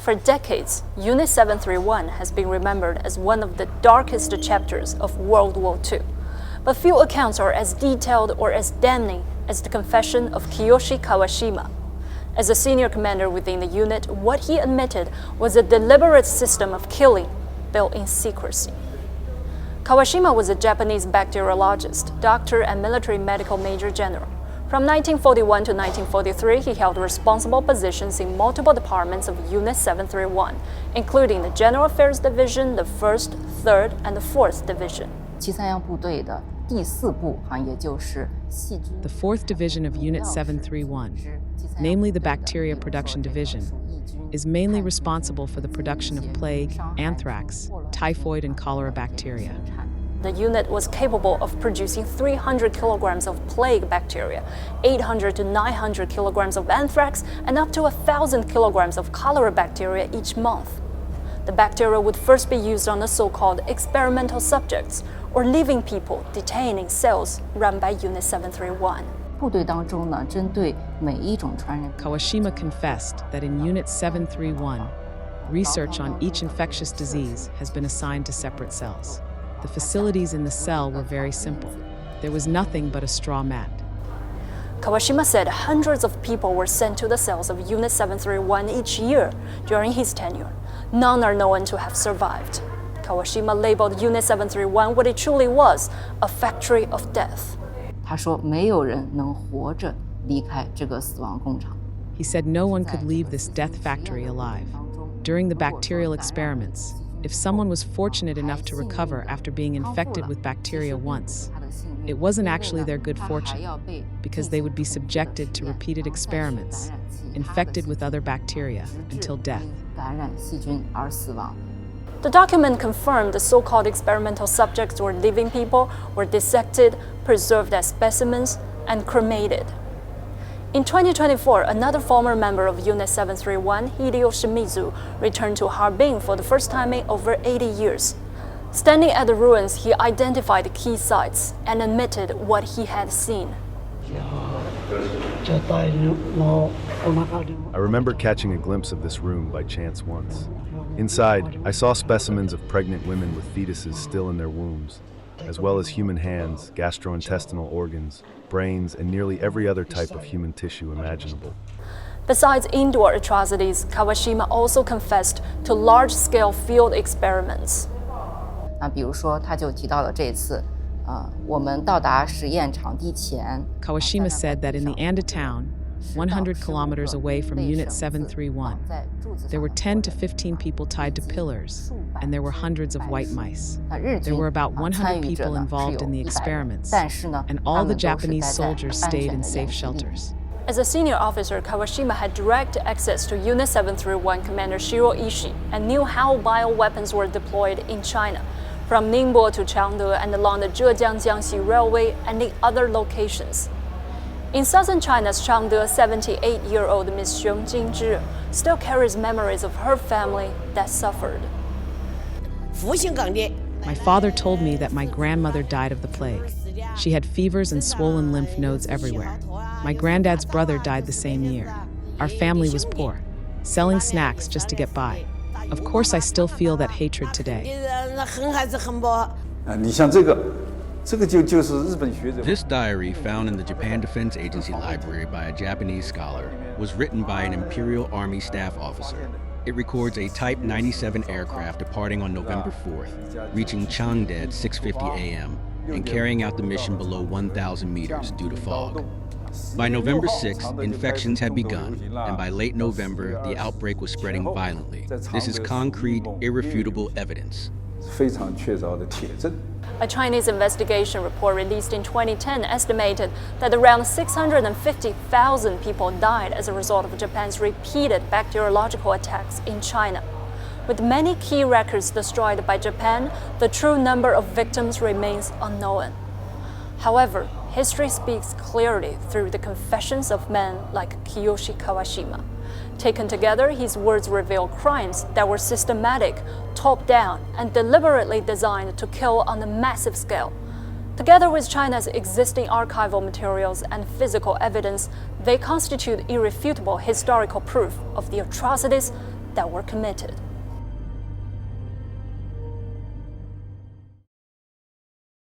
For decades, Unit 731 has been remembered as one of the darkest chapters of World War II. But few accounts are as detailed or as damning as the confession of Kiyoshi Kawashima. As a senior commander within the unit, what he admitted was a deliberate system of killing built in secrecy. Kawashima was a Japanese bacteriologist, doctor, and military medical major general. From 1941 to 1943, he held responsible positions in multiple departments of Unit 731, including the General Affairs Division, the 1st, 3rd, and the 4th Division. The 4th Division of Unit 731, namely the Bacteria Production Division, is mainly responsible for the production of plague, anthrax, typhoid, and cholera bacteria. The unit was capable of producing 300 kilograms of plague bacteria, 800 to 900 kilograms of anthrax, and up to 1,000 kilograms of cholera bacteria each month. The bacteria would first be used on the so-called experimental subjects, or living people detained in cells run by Unit 731. Kawashima confessed that in Unit 731, research on each infectious disease has been assigned to separate cells. The facilities in the cell were very simple. There was nothing but a straw mat. Kawashima said hundreds of people were sent to the cells of Unit 731 each year during his tenure. None are known to have survived. Kawashima labeled Unit 731 what it truly was, a factory of death. He said no one could leave this death factory alive. During the bacterial experiments, if someone was fortunate enough to recover after being infected with bacteria once, it wasn't actually their good fortune, because they would be subjected to repeated experiments, infected with other bacteria, until death. The document confirmed the so-called experimental subjects or living people were dissected, preserved as specimens, and cremated. In 2024, another former member of Unit 731, Hideo Shimizu, returned to Harbin for the first time in over 80 years. Standing at the ruins, he identified the key sites and admitted what he had seen. I remember catching a glimpse of this room by chance once. Inside, I saw specimens of pregnant women with fetuses still in their wombs, as well as human hands, gastrointestinal organs, brains, and nearly every other type of human tissue imaginable. Besides indoor atrocities, Kawashima also confessed to large-scale field experiments. Kawashima said that in the Anda town, 100 kilometers away from Unit 731, there were 10 to 15 people tied to pillars, and there were hundreds of white mice. There were about 100 people involved in the experiments, and all the Japanese soldiers stayed in safe shelters. As a senior officer, Kawashima had direct access to Unit 731 Commander Shiro Ishii and knew how bioweapons were deployed in China, from Ningbo to Changde and along the Zhejiang-Jiangxi Railway and in other locations. In southern China's Changde, 78-year-old Ms. Xiong Jingzhi still carries memories of her family that suffered. My father told me that my grandmother died of the plague. She had fevers and swollen lymph nodes everywhere. My granddad's brother died the same year. Our family was poor, selling snacks just to get by. Of course, I still feel that hatred today. This diary, found in the Japan Defense Agency library by a Japanese scholar, was written by an Imperial Army staff officer. It records a Type 97 aircraft departing on November 4th, reaching Changde at 6:50 a.m., and carrying out the mission below 1,000 meters due to fog. By November 6th, infections had begun, and by late November, the outbreak was spreading violently. This is concrete, irrefutable evidence. A Chinese investigation report released in 2010 estimated that around 650,000 people died as a result of Japan's repeated bacteriological attacks in China. With many key records destroyed by Japan, the true number of victims remains unknown. However, history speaks clearly through the confessions of men like Kiyoshi Kawashima. Taken together, his words reveal crimes that were systematic, top-down, and deliberately designed to kill on a massive scale. Together with China's existing archival materials and physical evidence, they constitute irrefutable historical proof of the atrocities that were committed.